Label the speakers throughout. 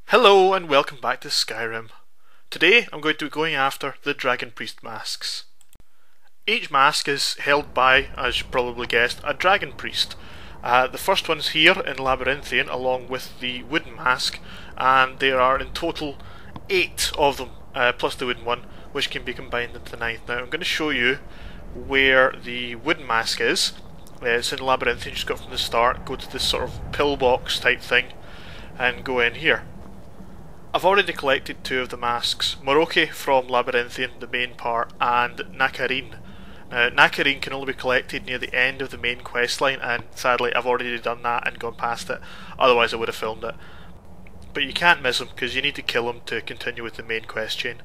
Speaker 1: Hello and welcome back to Skyrim. Today I'm going to be going after the Dragon Priest masks. Each mask is held by, as you probably guessed, a Dragon Priest. The first one's here in Labyrinthian along with the wooden mask, and there are in total 8 of them, plus the wooden one, which can be combined into the 9th. Now I'm going to show you where the wooden mask is. It's in Labyrinthian, just go from the start, go to this sort of pillbox type thing and go in here. I've already collected 2 of the masks, Morokei from Labyrinthian, the main part, and Nahkriin. Now, Nahkriin can only be collected near the end of the main quest line, and sadly I've already done that and gone past it, otherwise I would have filmed it. But you can't miss him, because you need to kill him to continue with the main quest chain.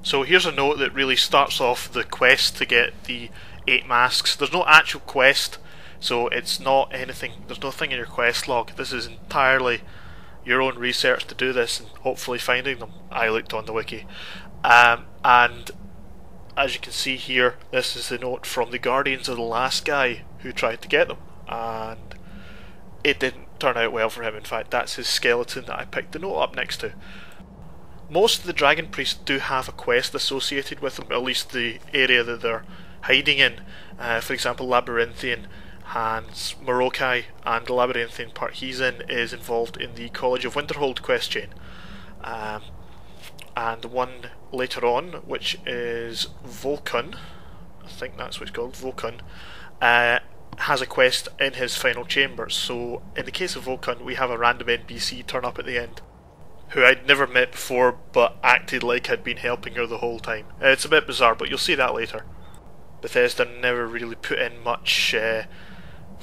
Speaker 1: So here's a note that really starts off the quest to get the 8 masks. There's no actual quest, so it's not anything, there's nothing in your quest log. This is entirely your own research to do this and hopefully finding them. I looked on the wiki. And as you can see here, this is the note from the Guardians of the last guy who tried to get them. And it didn't turn out well for him. In fact, that's his skeleton that I picked the note up next to. Most of the Dragon Priests do have a quest associated with them, at least the area that they're hiding in. For example, Labyrinthian Hans Morokei, and the Labyrinthian part he's in is involved in the College of Winterhold quest chain. And the one later on, which is Vokun, I think that's what it's called, Vokun, has a quest in his final chambers. So in the case of Vokun, we have a random NPC turn up at the end, who I'd never met before but acted like I'd been helping her the whole time. It's a bit bizarre, but you'll see that later. Bethesda never really put in much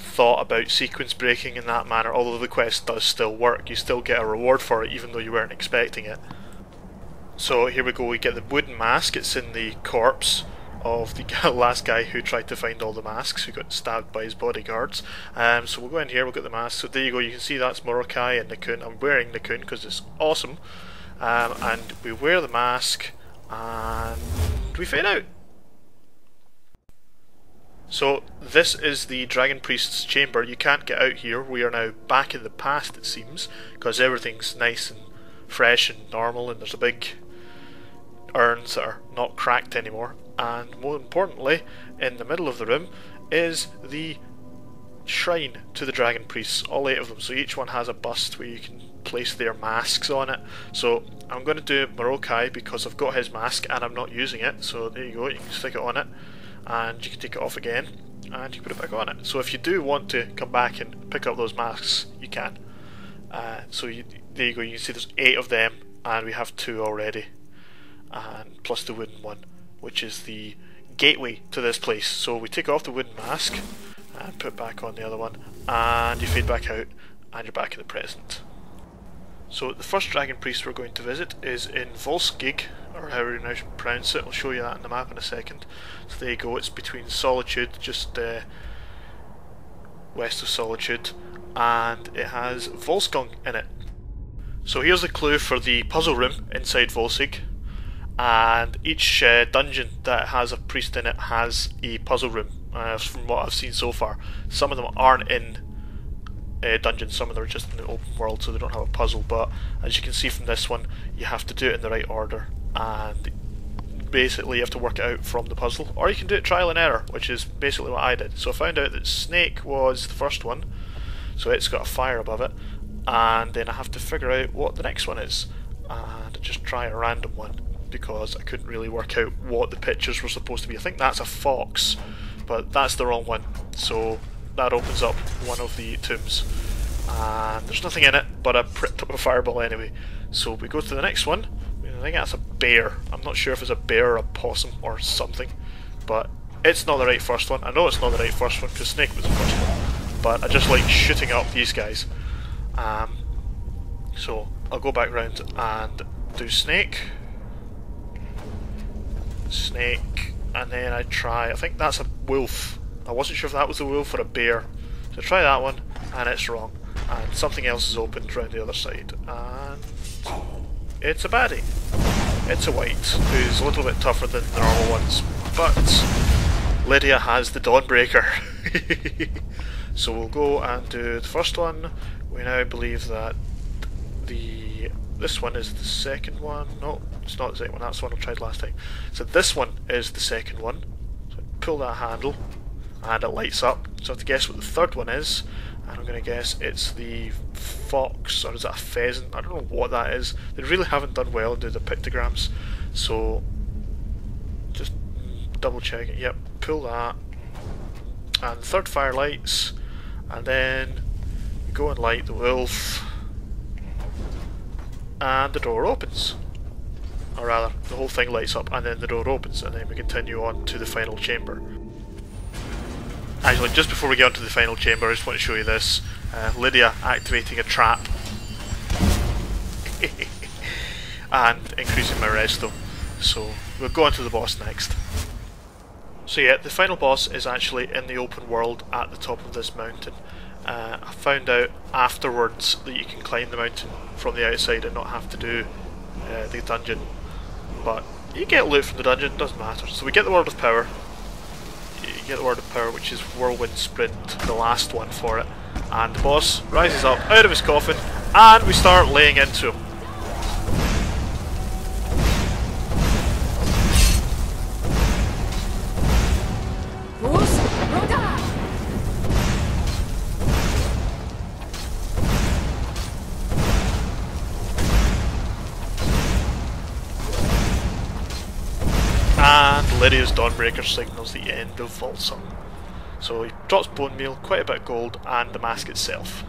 Speaker 1: thought about sequence breaking in that manner, although the quest does still work. You still get a reward for it even though you weren't expecting it. So here we go, we get the wooden mask. It's in the corpse of the last guy who tried to find all the masks, who got stabbed by his bodyguards. So we'll go in here, we'll get the mask. So there you go, you can see that's Morokei and Nahkriin. I'm wearing Nahkriin because it's awesome. And we wear the mask and we fade out. So this is the Dragon Priest's chamber. You can't get out here. We are now back in the past, it seems, because everything's nice and fresh and normal, and there's a big urns that are not cracked anymore. And more importantly, in the middle of the room is the shrine to the Dragon Priests, all 8 of them. So each one has a bust where you can place their masks on it. So I'm going to do Morokei because I've got his mask and I'm not using it. So there you go, you can stick it on it, and you can take it off again and you can put it back on it. So if you do want to come back and pick up those masks, you can. There you go, you can see there's 8 of them and we have 2 already, and plus the wooden one, which is the gateway to this place. So we take off the wooden mask and put back on the other one, and you fade back out and you're back in the present. So the first Dragon Priest we're going to visit is in Volsung, or however you now pronounce it. I'll show you that on the map in a second. So there you go, it's between Solitude, just west of Solitude, and it has Volsung in it. So here's the clue for the puzzle room inside Volsung, and each dungeon that has a priest in it has a puzzle room, from what I've seen so far. Some of them aren't in dungeons, some of them are just in the open world, so they don't have a puzzle, but as you can see from this one, you have to do it in the right order, and basically you have to work it out from the puzzle, or you can do it trial and error, which is basically what I did. So I found out that Snake was the first one, so it's got a fire above it, and then I have to figure out what the next one is, and just try a random one, because I couldn't really work out what the pictures were supposed to be. I think that's a fox, but that's the wrong one. So that opens up one of the tombs, and there's nothing in it, but I pricked up a fireball anyway. So we go to the next one. I think that's a bear. I'm not sure if it's a bear or a possum or something, but it's not the right first one. I know it's not the right first one because Snake was the first one, but I just like shooting up these guys. So I'll go back round and do Snake, and then I think that's a wolf. I wasn't sure if that was a wolf or a bear, so try that one, and it's wrong. And something else is opened round the other side, and it's a baddie. It's a white, who's a little bit tougher than the normal ones, but Lydia has the Dawnbreaker. So we'll go and do the first one. We now believe that the this one is the second one. No, it's not the second one, that's the one I tried last time. So this one is the second one. So I pull that handle and it lights up. So I have to guess what the third one is. And I'm going to guess it's the fox, or is that a pheasant? I don't know what that is. They really haven't done well to the pictograms. So just double check it. Yep, pull that. And the third fire lights. And then you go and light the wolf. And the door opens. Or rather, the whole thing lights up and then the door opens, and then we continue on to the final chamber. Actually, just before we get on to the final chamber, I just want to show you this. Lydia activating a trap. And increasing my resto. So, we'll go on to the boss next. So yeah, the final boss is actually in the open world at the top of this mountain. I found out afterwards that you can climb the mountain from the outside and not have to do the dungeon. But you get loot from the dungeon, doesn't matter. So we get the Word of Power. You get the Word of Power, which is Whirlwind Sprint, the last one for it. And the boss rises up out of his coffin and we start laying into him. And Lydia's Dawnbreaker signals the end of Volsung. So he drops bone meal, quite a bit of gold, and the mask itself.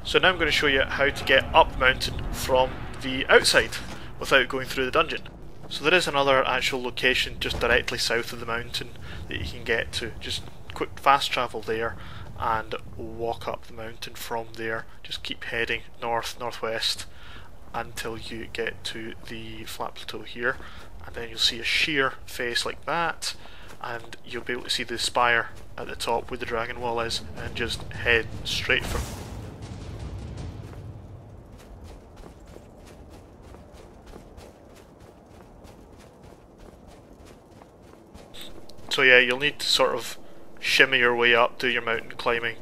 Speaker 1: So now I'm going to show you how to get up the mountain from the outside without going through the dungeon. So there is another actual location just directly south of the mountain that you can get to. Just quick fast travel there and walk up the mountain from there. Just keep heading north, northwest until you get to the flat plateau here, and then you'll see a sheer face like that, and you'll be able to see the spire at the top where the dragon wall is, and just head straight for. So yeah, you'll need to sort of shimmy your way up, do your mountain climbing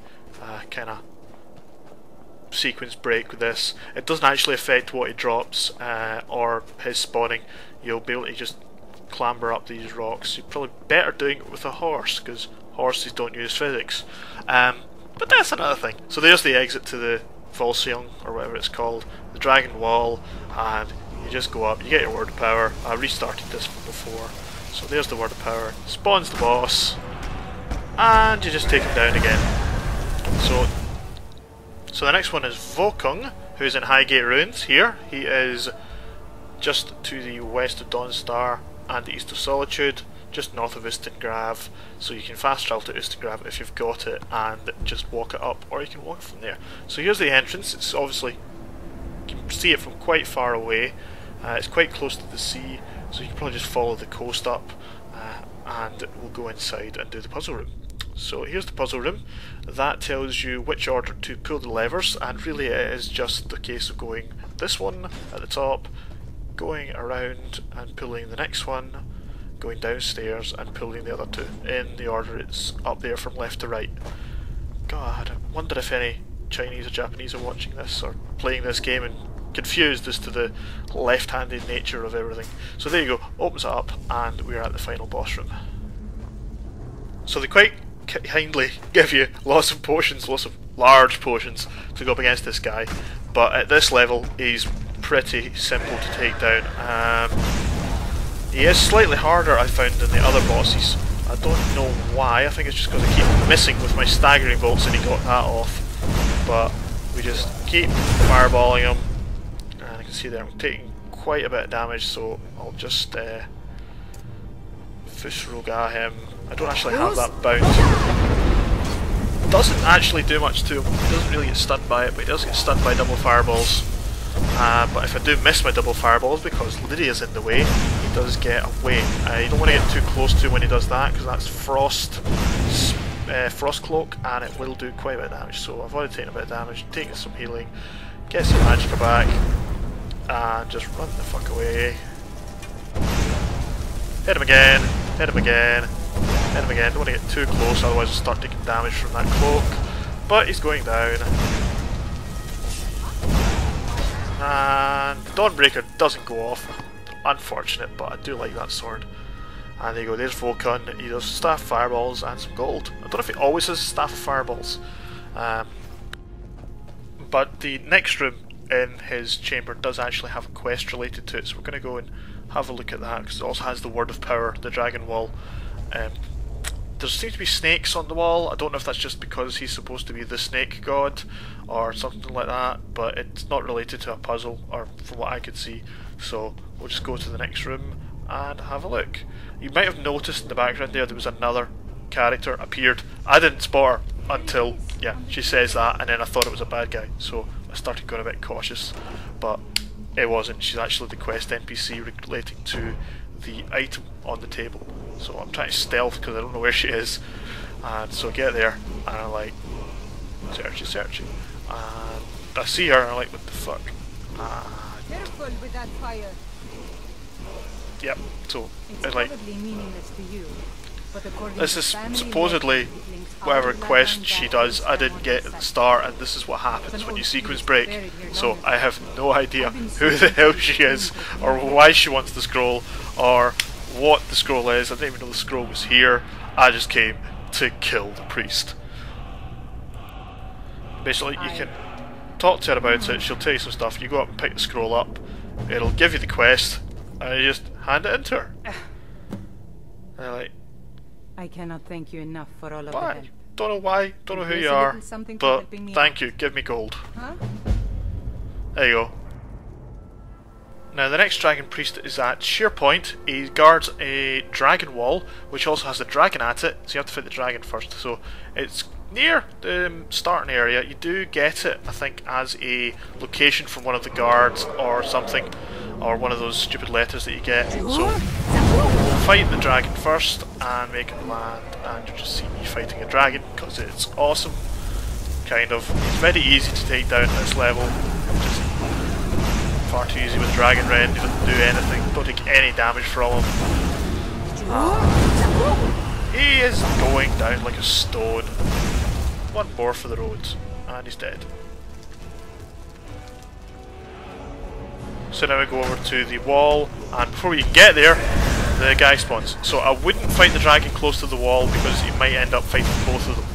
Speaker 1: kind of sequence break with this. It doesn't actually affect what he drops or his spawning. You'll be able to just clamber up these rocks. You're probably better doing it with a horse, because horses don't use physics. But that's another thing. So there's the exit to the Volsung, or whatever it's called, the dragon wall, and you just go up, you get your Word of Power. I restarted this one before. So there's the Word of Power, spawns the boss, and you just take him down again. So the next one is Vokun, who's in Highgate Ruins here. He is just to the west of Dawnstar and the east of Solitude, just north of Ustengrav. So you can fast travel to Ustengrav if you've got it and just walk it up, or you can walk from there. So here's the entrance. It's obviously, you can see it from quite far away. It's quite close to the sea, so you can probably just follow the coast up and we'll go inside and do the puzzle room. So here's the puzzle room. That tells you which order to pull the levers, and really it is just the case of going this one at the top, going around and pulling the next one, going downstairs and pulling the other two in the order it's up there from left to right. God, I wonder if any Chinese or Japanese are watching this or playing this game and confused as to the left-handed nature of everything. So there you go, opens it up and we're at the final boss room. So they quite kindly give you lots of potions, lots of large potions to go up against this guy, but at this level he's pretty simple to take down. He is slightly harder, I found, than the other bosses. I don't know why. I think it's just because I keep missing with my staggering bolts and he got that off, but we just keep fireballing him, and you can see there I'm taking quite a bit of damage, so I'll just Fusroga him. I don't actually have that bounce. Doesn't actually do much to him. He doesn't really get stunned by it, but he does get stunned by double fireballs. But if I do miss my double fireballs, because Lydia's in the way, he does get away. You don't want to get too close to him when he does that, because that's frost cloak, and it will do quite a bit of damage. So I've already taken a bit of damage, taking some healing, get some magicka back, and just run the fuck away. Hit him again, hit him again, hit him again. Don't want to get too close, otherwise I'll start taking damage from that cloak. But he's going down. And the Dawnbreaker doesn't go off. Unfortunate, but I do like that sword. And there you go, there's Vokun. He does staff fireballs and some gold. I don't know if he always has staff of fireballs. But the next room in his chamber does actually have a quest related to it, so we're going to go and have a look at that, because it also has the Word of Power, the Dragon Wall. There seems to be snakes on the wall. I don't know if that's just because he's supposed to be the snake god or something like that, but it's not related to a puzzle, or from what I could see. So we'll just go to the next room and have a look. You might have noticed in the background there was another character appeared. I didn't spot her until, yeah, she says that, and then I thought it was a bad guy, so I started going a bit cautious, but it wasn't. She's actually the quest NPC relating to the item on the table. So I'm trying to stealth because I don't know where she is, and so I get there and I'm like searching, and I see her and I'm like, what the fuck?
Speaker 2: Careful with that fire.
Speaker 1: Yep, so
Speaker 2: it's
Speaker 1: like,
Speaker 2: meaningless to you, but
Speaker 1: this is supposedly whatever quest she does. I didn't get at the start, and this is what happens when you sequence break. So I have no idea who the hell she is, or why she wants the scroll, or what the scroll is. I didn't even know the scroll was here. I just came to kill the priest. Basically, you can talk to her about it, she'll tell you some stuff, you go up and pick the scroll up, it'll give you the quest, and you just hand it in to her. And like,
Speaker 2: I cannot thank you enough for all of
Speaker 1: why?
Speaker 2: the help.
Speaker 1: Don't know why, don't know who you are, but thank you, give me gold.
Speaker 2: Huh?
Speaker 1: There you go. Now the next dragon priest is at Sheer Point. He guards a dragon wall, which also has a dragon at it, so you have to fight the dragon first. So it's near the starting area. You do get it, I think, as a location from one of the guards or something, or one of those stupid letters that you get. So fight the dragon first and make it land, and you just see me fighting a dragon because it's awesome. Kind of. It's very easy to take down at this level. Just far too easy with Dragon Red. He doesn't do anything. Don't take any damage from him. He is going down like a stone. One more for the road, and he's dead. So now we go over to the wall, and before we can get there, the guy spawns. So I wouldn't fight the dragon close to the wall because you might end up fighting both of them.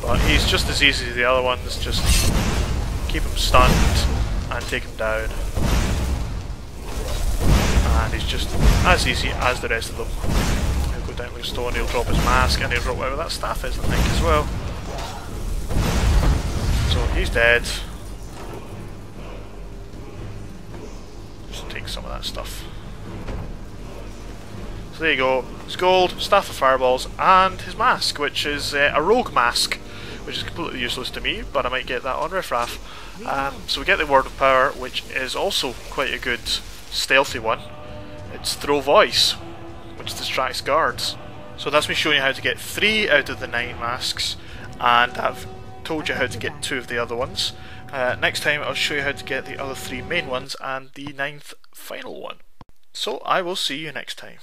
Speaker 1: But he's just as easy as the other ones. Just keep him stunned and take him down. And he's just as easy as the rest of them. He'll go down like a stone, he'll drop his mask, and he'll drop whatever that staff is, I think, as well. So he's dead. Just take some of that stuff. So there you go. His gold, staff of fireballs, and his mask, which is a rogue mask, which is completely useless to me, but I might get that on Riffraff. So we get the Word of Power, which is also quite a good stealthy one. It's Throw Voice, which distracts guards. So that's me showing you how to get 3 out of the 9 masks, and I've told you how to get 2 of the other ones. Next time I'll show you how to get the other 3 main ones and the 9th final one. So I will see you next time.